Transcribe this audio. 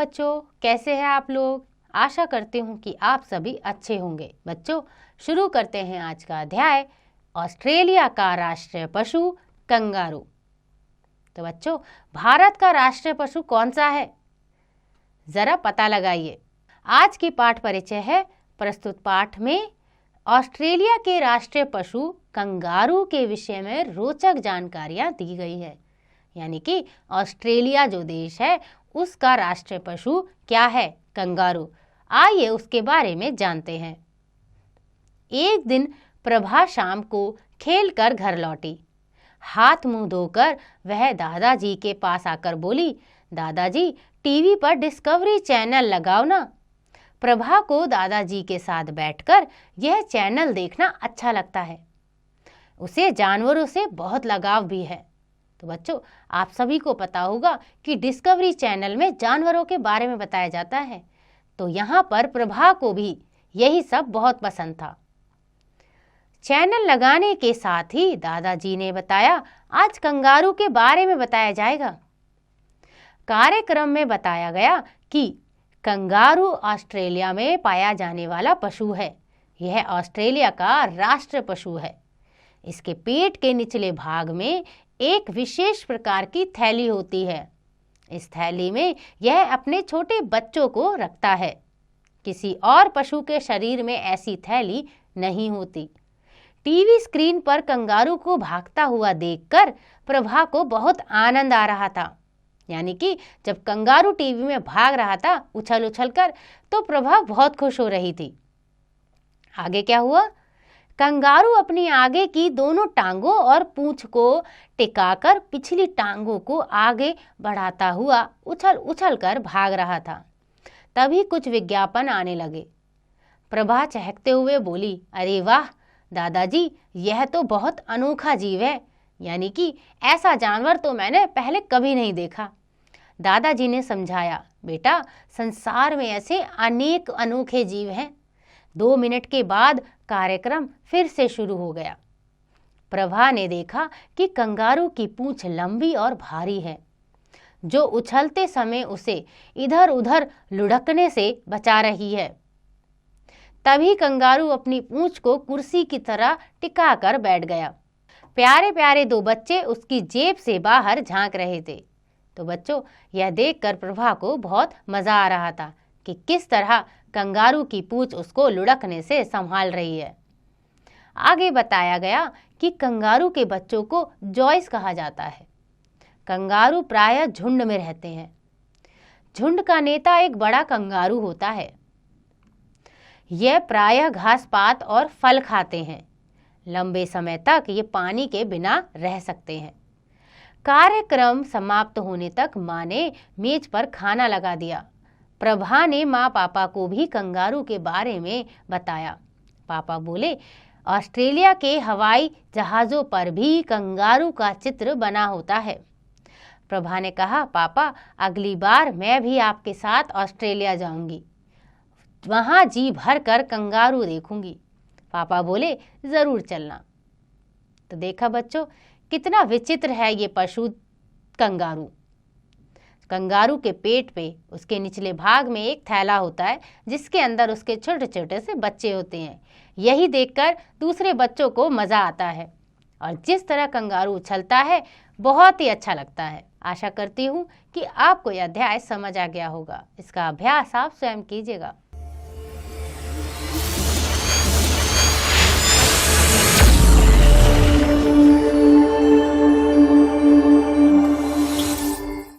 बच्चों, कैसे हैं आप लोग। आशा करती हूँ कि आप सभी अच्छे होंगे। बच्चों, शुरू करते हैं आज का अध्याय, ऑस्ट्रेलिया का राष्ट्रीय पशु कंगारू। तो बच्चों, भारत का राष्ट्रीय पशु कौन सा है, जरा पता लगाइए। आज की पाठ परिचय है। प्रस्तुत पाठ में ऑस्ट्रेलिया के राष्ट्रीय पशु कंगारू के विषय में रोचक जानकारियां दी गई है। यानी कि ऑस्ट्रेलिया जो देश है उसका राष्ट्रीय पशु क्या है, कंगारू। आइए उसके बारे में जानते हैं। एक दिन प्रभा शाम को खेलकर घर लौटी। हाथ मुंह धोकर वह दादाजी के पास आकर बोली, दादाजी टीवी पर डिस्कवरी चैनल लगाओ ना। प्रभा को दादाजी के साथ बैठकर यह चैनल देखना अच्छा लगता है। उसे जानवरों से बहुत लगाव भी है। तो बच्चों, आप सभी को पता होगा कि डिस्कवरी चैनल में जानवरों के बारे में बताया जाता है। तो यहाँ पर प्रभा को भी यही सब बहुत पसंद था। चैनल लगाने के साथ ही दादाजी ने बताया, आज कंगारू के बारे में बताया जाएगा। कार्यक्रम में बताया गया कि कंगारू ऑस्ट्रेलिया में पाया जाने वाला पशु है। यह ऑस्ट्रेलिया का राष्ट्रीय पशु है। इसके पेट के निचले भाग में एक विशेष प्रकार की थैली होती है। इस थैली में यह अपने छोटे बच्चों को रखता है। किसी और पशु के शरीर में ऐसी थैली नहीं होती। टीवी स्क्रीन पर कंगारू को भागता हुआ देखकर प्रभा को बहुत आनंद आ रहा था। यानी कि जब कंगारू टीवी में भाग रहा था उछल उछल कर, तो प्रभा बहुत खुश हो रही थी। आगे क्या हुआ? कंगारू अपनी आगे की दोनों टांगों और पूंछ को टिकाकर पिछली टांगों को आगे बढ़ाता हुआ उछल उछल कर भाग रहा था। तभी कुछ विज्ञापन आने लगे। प्रभा चहकते हुए बोली, अरे वाह दादाजी, यह तो बहुत अनोखा जीव है। यानी कि ऐसा जानवर तो मैंने पहले कभी नहीं देखा। दादाजी ने समझाया, बेटा संसार में ऐसे अनेक अनोखे जीव हैं। 2 मिनट के बाद कार्यक्रम फिर से शुरू हो गया। प्रभा ने देखा कि कंगारू की पूंछ लंबी और भारी है, जो उछलते समय उसे इधर उधर लुढ़कने से बचा रही है। तभी कंगारू अपनी पूंछ को कुर्सी की तरह टिकाकर बैठ गया। प्यारे प्यारे 2 बच्चे उसकी जेब से बाहर झांक रहे थे। तो बच्चों, यह देखकर प्रभा को बहुत मजा आ रहा था कि किस तरह कंगारू की पूंछ उसको लुढ़कने से संभाल रही है। आगे बताया गया कि कंगारू के बच्चों को जॉयस कहा जाता है। कंगारू प्रायः झुंड में रहते हैं। झुंड का नेता एक बड़ा कंगारू होता है। यह प्रायः घास पात और फल खाते हैं। लंबे समय तक ये पानी के बिना रह सकते हैं। कार्यक्रम समाप्त होने तक माँ ने मेज पर खाना लगा दिया। प्रभा ने माँ पापा को भी कंगारू के बारे में बताया। पापा बोले, ऑस्ट्रेलिया के हवाई जहाज़ों पर भी कंगारू का चित्र बना होता है। प्रभा ने कहा, पापा अगली बार मैं भी आपके साथ ऑस्ट्रेलिया जाऊंगी। वहाँ जी भर कर कंगारू देखूंगी। पापा बोले, ज़रूर चलना। तो देखा बच्चों, कितना विचित्र है ये पशु कंगारू। कंगारू के पेट पे उसके निचले भाग में एक थैला होता है, जिसके अंदर उसके छोटे छोटे से बच्चे होते हैं। यही देखकर दूसरे बच्चों को मज़ा आता है और जिस तरह कंगारू उछलता है बहुत ही अच्छा लगता है। आशा करती हूँ कि आपको यह अध्याय समझ आ गया होगा। इसका अभ्यास आप स्वयं कीजिएगा।